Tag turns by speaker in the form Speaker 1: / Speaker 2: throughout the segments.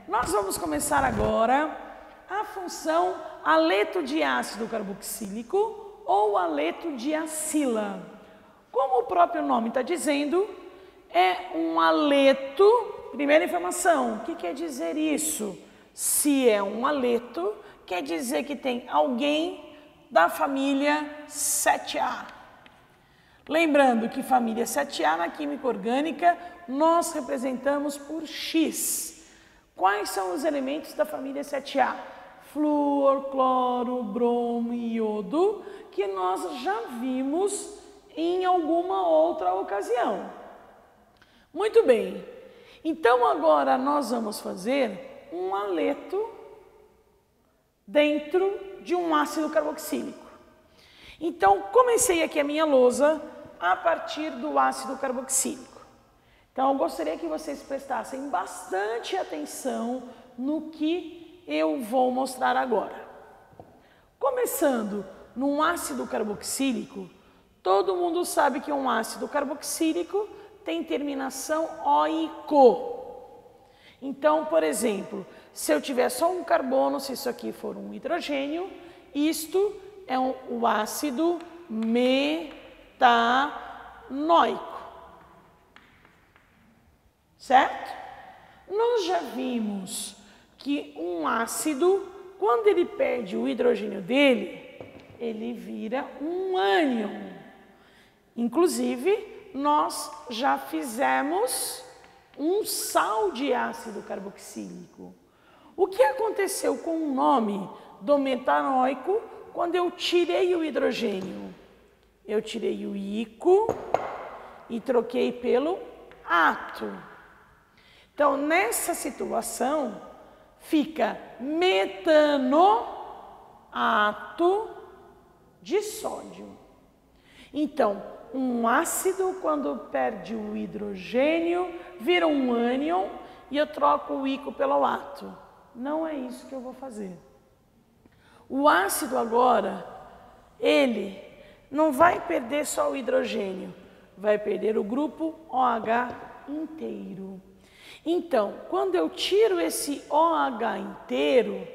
Speaker 1: Nós vamos começar agora a função aleto de ácido carboxílico ou aleto de acila. Como o próprio nome está dizendo, é um aleto. Primeira informação, o que quer dizer isso? Se é um aleto, quer dizer que tem alguém da família 7A. Lembrando que família 7A na química orgânica nós representamos por X. Quais são os elementos da família 7A? Flúor, cloro, bromo e iodo, que nós já vimos em alguma outra ocasião. Muito bem, então agora nós vamos fazer um aleto dentro de um ácido carboxílico. Então, comecei aqui a minha lousa a partir do ácido carboxílico. Então, eu gostaria que vocês prestassem bastante atenção no que eu vou mostrar agora. Começando num ácido carboxílico, todo mundo sabe que um ácido carboxílico tem terminação oico. Então, por exemplo, se eu tiver só um carbono, se isso aqui for um hidrogênio, isto é o ácido metanoico. Certo? Nós já vimos que um ácido, quando ele perde o hidrogênio dele, ele vira um ânion. Inclusive, nós já fizemos um sal de ácido carboxílico. O que aconteceu com o nome do metanoico quando eu tirei o hidrogênio? Eu tirei o ico e troquei pelo ato. Então, nessa situação, fica metanoato de sódio. Então, um ácido, quando perde o hidrogênio, vira um ânion e eu troco o ico pelo ato. Não é isso que eu vou fazer. O ácido agora, ele não vai perder só o hidrogênio, vai perder o grupo OH inteiro. Então, quando eu tiro esse OH inteiro,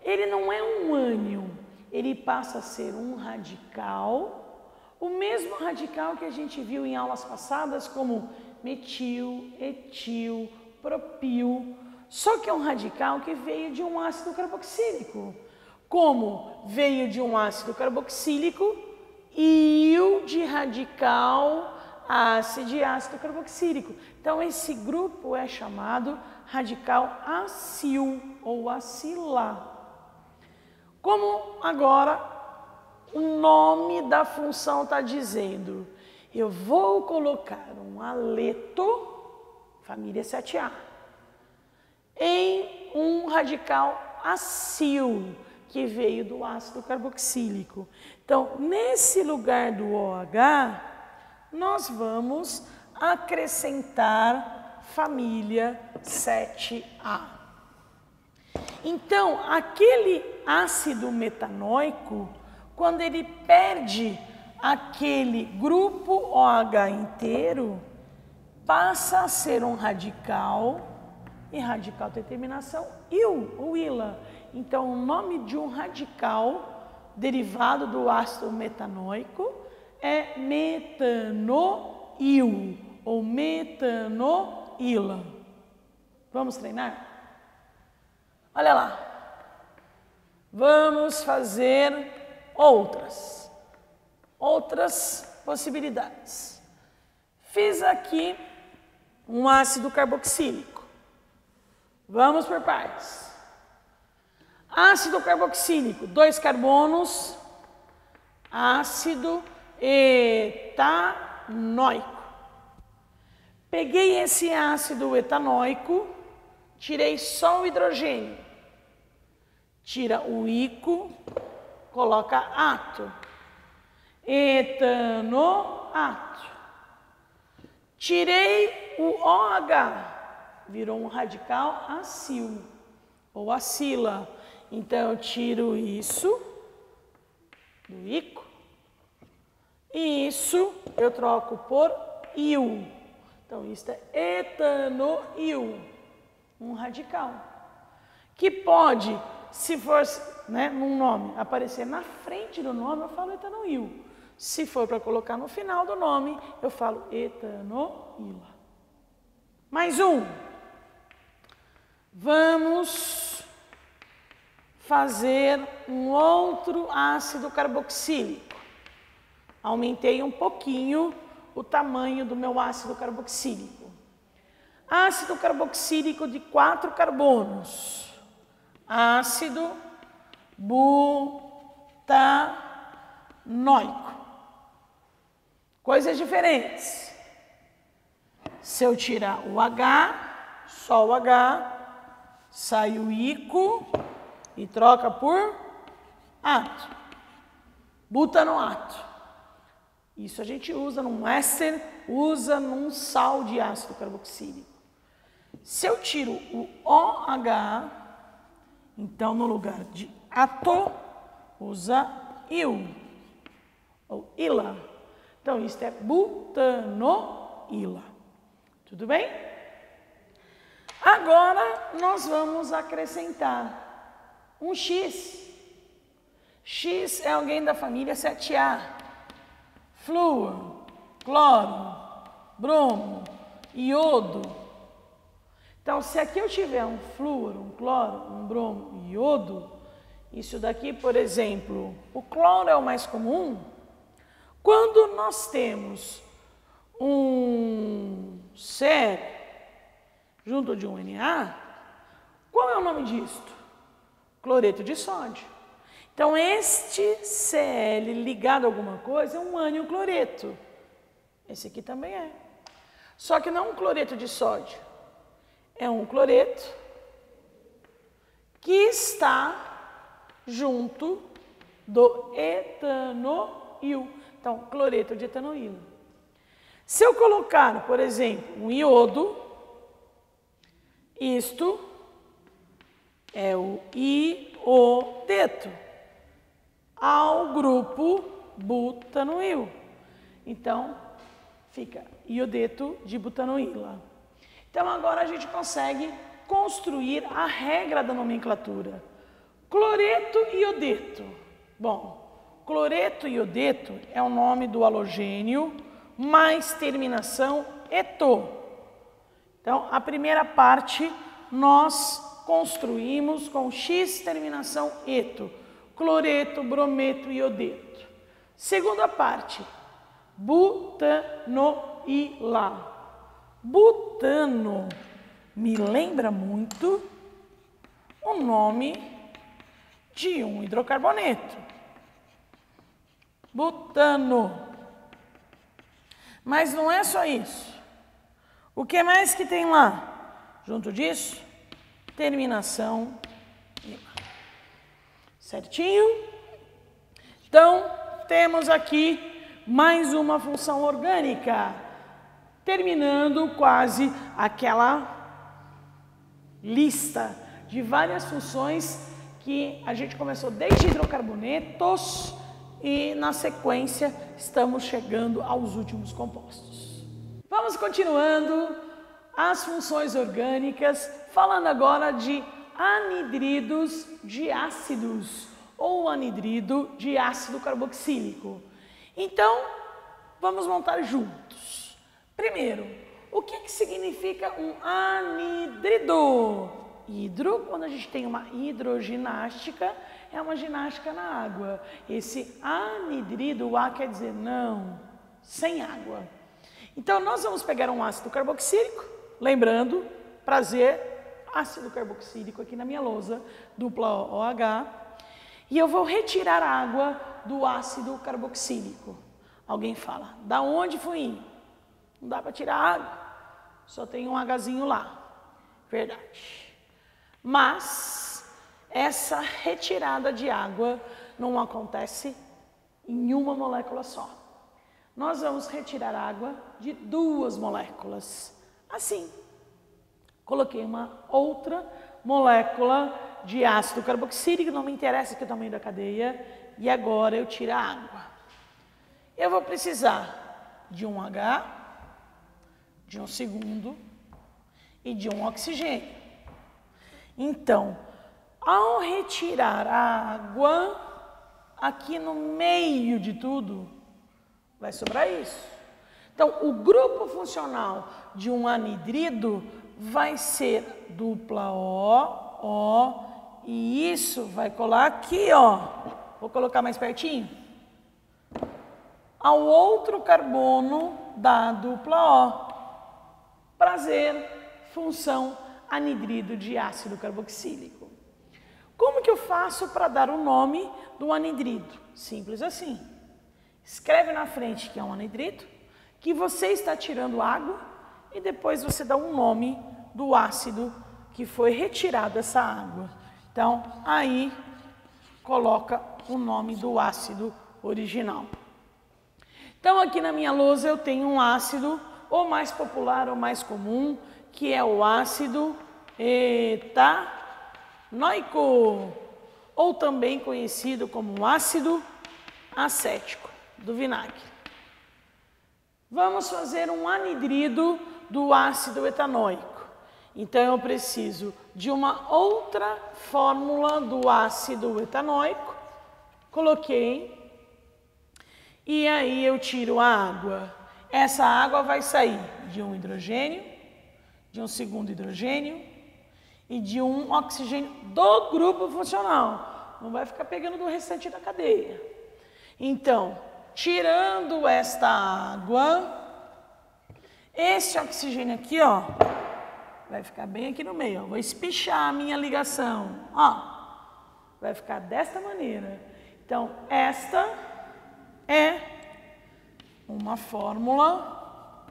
Speaker 1: ele não é um ânion, ele passa a ser um radical, o mesmo radical que a gente viu em aulas passadas, como metil, etil, propil, só que é um radical que veio de um ácido carboxílico. Como veio de um ácido carboxílico, íon de radical de ácido carboxílico. Então, esse grupo é chamado radical acil ou acilar. Como agora o nome da função está dizendo, eu vou colocar um aleto, família 7A, em um radical acil, que veio do ácido carboxílico. Então, nesse lugar do OH, nós vamos acrescentar família 7A. Então, aquele ácido metanoico, quando ele perde aquele grupo OH inteiro, passa a ser um radical, e radical tem terminação il ou ila. Então, o nome de um radical derivado do ácido metanoico é metanoil ou metanoila. Vamos treinar? Olha lá. Vamos fazer outras possibilidades. Fiz aqui um ácido carboxílico. Vamos por partes. Ácido carboxílico, 2 carbonos, ácido etanoico. Peguei esse ácido etanoico, tirei só o hidrogênio. Tira o ico, coloca ato. Etanoato. Tirei o OH, virou um radical acil ou acila. Então, eu tiro isso do ico e isso eu troco por il. Então, isso é etanoil, um radical. que pode, se for, né, num nome, aparecer na frente do nome, eu falo etanoil. Se for para colocar no final do nome, eu falo etanoila. Mais um. Vamos fazer um outro ácido carboxílico. Aumentei um pouquinho o tamanho do meu ácido carboxílico. Ácido carboxílico de 4 carbonos. Ácido butanoico. Coisas diferentes. Se eu tirar o H, só o H, sai o ico e troca por ato. Butanoato. Isso a gente usa num éster, usa num sal de ácido carboxílico. Se eu tiro o OH, então no lugar de ato, usa il, ou ila. Então isso é butanoila. Tudo bem? Agora nós vamos acrescentar um X. X é alguém da família 7A. Flúor, cloro, bromo, iodo. Então, se aqui eu tiver um flúor, um cloro, um bromo e iodo, isso daqui, por exemplo, o cloro é o mais comum. Quando nós temos um sério junto de um Na, qual é o nome disto? Cloreto de sódio. Então, este Cl ligado a alguma coisa é um ânion cloreto. Esse aqui também é. Só que não é um cloreto de sódio. É um cloreto que está junto do etanoil. Então, cloreto de etanoil. Se eu colocar, por exemplo, um iodo, isto é o iodeto ao grupo butanoil. Então, fica iodeto de butanoila. Então, agora a gente consegue construir a regra da nomenclatura. Cloreto e iodeto. Bom, cloreto e iodeto é o nome do halogênio mais terminação eto. Então, a primeira parte nós construímos com X terminação eto. Cloreto, brometo e iodeto. Segunda parte, butanoila. Butano me lembra muito o nome de um hidrocarboneto. Butano. Mas não é só isso. O que mais que tem lá? Junto disso, terminação ima. Certinho? Então, temos aqui mais uma função orgânica, terminando quase aquela lista de várias funções que a gente começou desde hidrocarbonetos e, na sequência, estamos chegando aos últimos compostos. Vamos continuando as funções orgânicas, falando agora de anidridos de ácidos ou anidrido de ácido carboxílico. Então, vamos montar juntos. Primeiro, o que significa um anidrido? Hidro, quando a gente tem uma hidroginástica, é uma ginástica na água. Esse anidrido, o A quer dizer não, sem água. Então, nós vamos pegar um ácido carboxílico, lembrando, prazer, ácido carboxílico aqui na minha lousa, dupla OH, e eu vou retirar a água do ácido carboxílico. Alguém fala, da onde foi? Não dá para tirar água, só tem um Hzinho lá. Verdade. Mas essa retirada de água não acontece em uma molécula só. Nós vamos retirar água de 2 moléculas. Assim, coloquei uma outra molécula de ácido carboxílico, não me interessa que é o tamanho da cadeia, e agora eu tiro a água. Eu vou precisar de um H, de um segundo e de um oxigênio. Então, Ao retirar a água, aqui no meio de tudo, vai sobrar isso. Então, o grupo funcional de um anidrido vai ser dupla O, e isso vai colar aqui, ó. Vou colocar mais pertinho. Ao outro carbono da dupla O. Prazer, função anidrido de ácido carboxílico. Como que eu faço para dar o nome do anidrido? Simples assim. Escreve na frente que é um anidrido, que você está tirando água e depois você dá um nome do ácido que foi retirado dessa água. Então, aí coloca o nome do ácido original. Então, aqui na minha lousa eu tenho um ácido, ou mais popular ou mais comum, que é o ácido etanoico, ou também conhecido como ácido acético do vinagre. Vamos fazer um anidrido do ácido etanoico. Então, eu preciso de uma outra fórmula do ácido etanoico. Coloquei. E aí eu tiro a água. Essa água vai sair de um hidrogênio, de um segundo hidrogênio e de um oxigênio do grupo funcional. Não vai ficar pegando do restante da cadeia. Então, tirando esta água, esse oxigênio aqui, ó, vai ficar bem aqui no meio. Ó. Vou espichar a minha ligação. Ó, vai ficar desta maneira. Então, esta é uma fórmula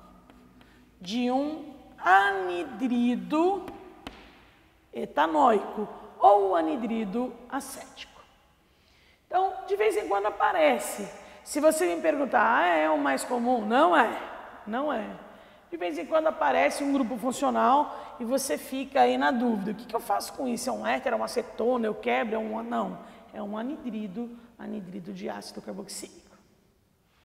Speaker 1: de um anidrido etanoico ou anidrido acético. Então, de vez em quando aparece. Se você me perguntar, é o mais comum? Não é, não é. De vez em quando aparece um grupo funcional e você fica aí na dúvida. O que eu faço com isso? É um éter, é uma acetona, eu quebro? Não, é um anidrido de ácido carboxílico.